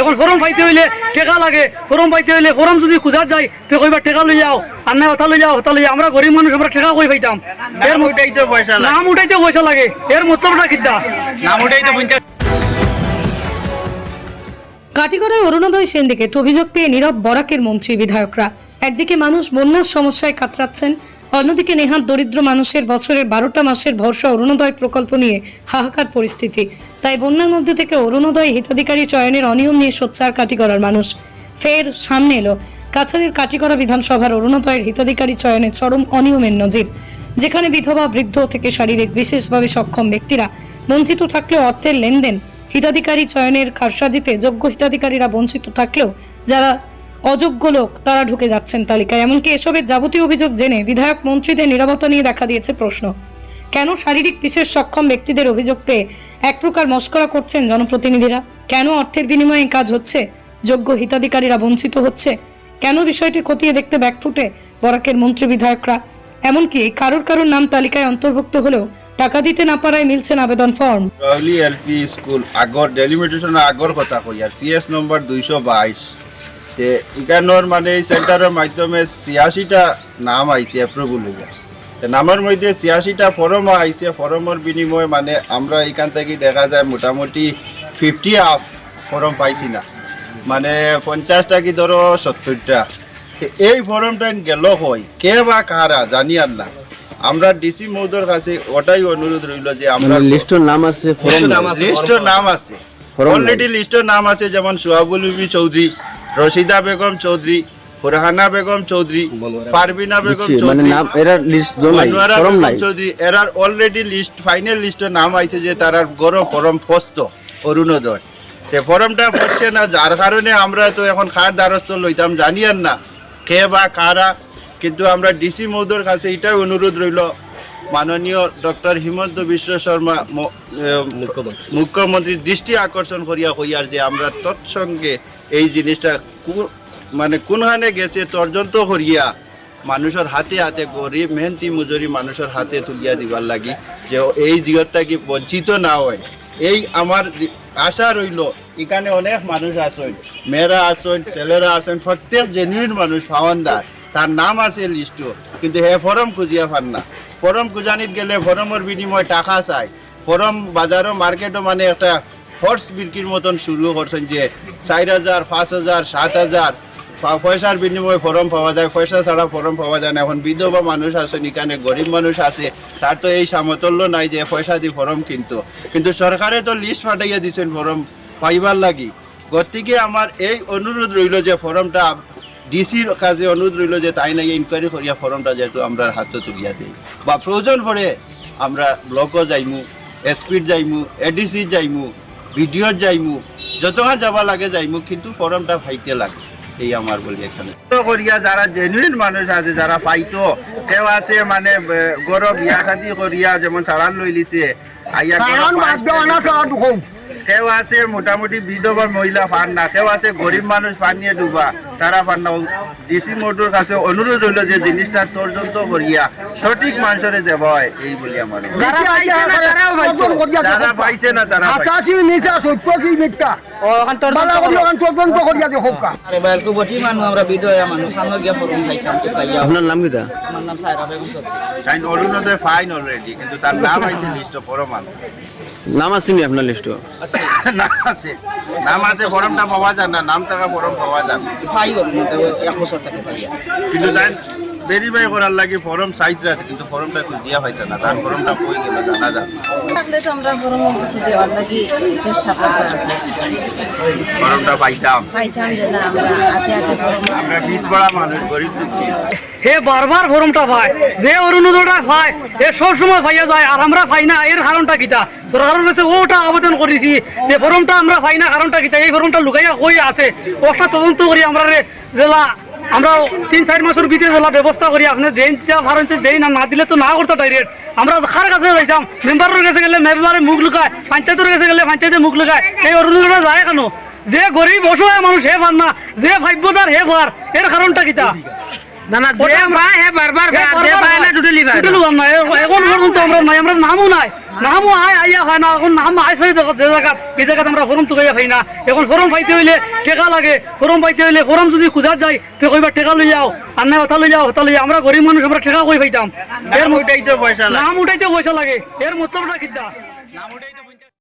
এখন ফরম পাইতে হইলে টেকা লাগে, ফরম পাইতে হইলে ফরম যদি খুঁজা যায় তো কইবা টেকা লই যাও, আর না কথা লই যাও, কথা লই যাও। আমরা গরিব মানুষ, আমরা টেকা কই পাইতাম? নাম উঠাইতে পয়সা লাগে, নাম উঠাইতে পয়সা লাগে, এর মতলবটা কিটা? নাম উঠাইতে 50। কাটিগড়ায় অরুণোদয় সিন্ডিকেট অভিযোগ পেয়ে নীরব বরাকের মন্ত্রী বিধায়করা। একদিকে মানুষ বন্যার সমস্যায় কাতরাচ্ছেন, অন্যদিকে নেহাত দরিদ্র মানুষের বছরের 12টা মাসের ভরসা অরুণোদয় প্রকল্প নিয়ে হাহাকার পরিস্থিতি। তাই বন্যার মধ্যে থেকে অরুণোদয় হিতাধিকারী চয়নের অনিয়ম নিয়ে সোচ্চার কাটিগড়ার মানুষ। ফের সামনে এলো কাছাড়ের কাটিগড়া বিধানসভার অরুণোদয়ের হিতাধিকারী চয়নে চরম অনিয়মের নজির, যেখানে বিধবা, বৃদ্ধ থেকে শারীরিক বিশেষভাবে সক্ষম ব্যক্তিরা বঞ্চিত থাকলেও অর্থের লেনদেন, হিতাধিকারী চয়নের কারসাজিতে যোগ্য হিতাধিকারীরা বঞ্চিত থাকলেও যারা অযোগ্য লোক তারা ঢুকে যাচ্ছেন তালিকায়। এমনকি এসবের যাবতীয় অভিযোগ জেনে বিধায়ক মন্ত্রীদের নীরবতা নিয়ে দেখা দিয়েছে প্রশ্ন। কেন শারীরিক বিশেষ সক্ষম ব্যক্তিদের অভিযোগ পেয়ে এক প্রকার মস্করা করছেন জনপ্রতিনিধিরা? কেন অর্থের বিনিময়ে কাজ হচ্ছে, যোগ্য হিতাধিকারীরা বঞ্চিত হচ্ছে? কেন বিষয়টি খতিয়ে দেখতে ব্যাকফুটে বরাকের মন্ত্রী বিধায়করা? এমনকি কারোর নাম তালিকায় অন্তর্ভুক্ত হলেও টাকা দিতে না পারায় মিলছে না আবেদন ফর্ম। রয়লি এলপি স্কুল আগর ডেলিমিটেশন আগর কথা কই আর পিএস নম্বর 222 তে ইকানোর মানে এই সেন্টারের মাধ্যমে 86টা নাম আইছে অ্যাপ্রুভাল হয়ে। তো নামের মধ্যে 86টা ফর্ম আইছে, ফর্মের বিনিময়ে মানে আমরা এখান থেকে দেখা যায় মোটামুটি 50 আপ ফর্ম পাইছি না, মানে 50টা কি ধরো 70টা। এই ফর্মটা গেল হয় কে বা কারা জানি আর না। আমরা ডিসি মহোদয়ের কাছে ওটাই অনুরোধ রইল যে আমরা লিস্টের নাম আছে, লিস্টের নাম আছে, অলরেডি লিস্টের নাম আছে, যেমন Sohabul Bibi Chowdhury, Rashida Begum Chowdhury, Furhana Begum Chowdhury, Parbina Begum Chowdhury, Chowdhury, error already list final লিস্টের নাম আইছে যে তারা গরম ফরম ফস্ত অরুণোদয়। সে ফরমটা পড়ছে না, যার কারণে আমরা তো এখন খার দ্বারস্থ লইতাম জানি আর না কে বা কারা। কিন্তু আমরা ডিসি মহোদয়ের কাছে এটাই অনুরোধ রইল, মাননীয় ডক্টর হিমন্ত বিশ্ব শর্মা মুখ্যমন্ত্রীর দৃষ্টি আকর্ষণ করিয়া হইয়ার যে আমরা তৎসঙ্গে এই জিনিসটা মানে কোনখানে গেছে তর্জন্ত করিয়া মানুষের হাতে হাতে গরিব মেহনতি মজুরি মানুষের হাতে তুলিয়া দিবার লাগি যে এই জিগতটা কি বঞ্চিত না হয়। এই আমার আশা রইল। এখানে অনেক মানুষ আসেন, মেয়েরা আসেন, ছেলেরা আসেন, প্রত্যেক জেনুইন মানুষ ফাওয়ানদার, তার নাম আছে লিস্ট, কিন্তু হে ফরম খুঁজিয়া পান না। ফরম খুঁজানিত গেলে ফরমের বিনিময়ে টাকা চাই। ফরম বাজারও মার্কেটও মানে একটা হর্স বিক্রির মতন শুরু করছেন যে 4,000, 5,000, 7,000 পয়সার বিনিময়ে ফরম পাওয়া যায়, পয়সা ছাড়া ফরম পাওয়া যায় না। এখন বিধবা মানুষ আছেন, এখানে গরিব মানুষ আছে, তার তো এই সামর্থ্য নাই যে পয়সা দিয়ে ফরম কিন্তু সরকারে তো লিস্ট ফাটাইয়া দিচ্ছেন ফরম পাইবার লাগি। গতিকে আমার এই অনুরোধ রইল যে ফরমটা ডিসির কাছে অনুরোধ রইল যে তাই নাই ইনকোয়ারি করিয়া ফরমটা যেহেতু আমরা হাতে তুলিয়া দিই, বা প্রয়োজন পড়ে আমরা ব্লকও যাইমু, এসপির যাইমু, এডিসি যাইমু, বিডিওর যাইমু, যতক্ষণ যাবা লাগে যাইমু, কিন্তু ফরমটা পাইতে লাগে। এই আমার বলি এখানে করিয়া যারা জেনুইন মানুষ আছে, যারা পাইতো, কেউ আছে মানে গরব বিয়া শাদি করিয়া যেমন চালান লই লিছে, কেউ আছে মোটামুটি বিধবা মহিলা পান না, কেউ আছে গরিব মানুষ পান নিয়ে ডুবা, তারা পান না। ডিসি মোটর কাছে অনুরোধ হইল যে জিনিসটা তর্জন্ত করিয়া সঠিক মানুষের দেব হয়, এই বলি আমার। যারা পাইছে না তারা আপনার নাম কিটা? অরুণোদয় ফাইন অলরেডি, কিন্তু তার নাম আছে লিস্ট ফরমান। নাম আসেনি আপনার লিস্ট? নাম আছে, ফরমটা পাওয়া যায় না, নাম থাকা ফরম পাওয়া যায় না। কিন্তু তাই ভেরিফাই করার লাগে ফরম সাইজটা আছে, কিন্তু ফরমটা দিয়া হইতে না, তার ফরমটা কই গেল জানা যাবে। ফরমটা পাইতাম, আমরা বিধবা মানুষ, গরিব দুঃখী। হে বারবার ফরমটা পায়, যে অরুণোদয়টা পায় এ সবসময় পাইয়া যায়, আর আমরা পাই না। এর কারণটা কিতা? সরকারের কাছে ওটা আবেদন করেছি যে ফরমটা আমরা পাই না, কারণটা কিতা? এই ফরমটা লুকাইয়া কই আছে, ওটা তদন্ত করি আমরা জেলা, আমরা 3-4 মাসের ভিতরে জেলা ব্যবস্থা করি। আপনি দেন দেই না, না দিলে তো না করতো ডাইরেক্ট। আমরা কার কাছে যাইতাম? মেম্বারের কাছে গেলে মেম্বারে মুখ লুকায়, পঞ্চায়েতের কাছে গেলে পঞ্চায়েতে মুখ লুকায়। এই অরুণোদয়টা যায় কেন? যে গরিব অসহায় মানুষ হে পার না, যে ভাগ্যদার হে পার, এর কারণটা কিতা? না না যে ভাই হে বারবার দে ভাই না টোটালি ভাই টোটালি না এখন পর্যন্ত আমরা নাই আমরা নামও নাই নামও আইয়া হয় না এখন নাম আইসে যে জায়গা এই জায়গাতে আমরা ফরম তুকাইয়া পাই না এখন ফরম পাইতে হইলে টেকা লাগে ফরম পাইতে হইলে ফরম যদি খুঁজার যায় তো কইবা টেকা লই যাও আর না কথা লই যাও হতা লই যাও আমরা গরিব মানুষ আমরা টেকা কই পাইতাম নাম উঠাইতে পয়সা লাগে নাম উঠাইতে পয়সা লাগে এর মতলবটা কিতা নাম উঠাইতে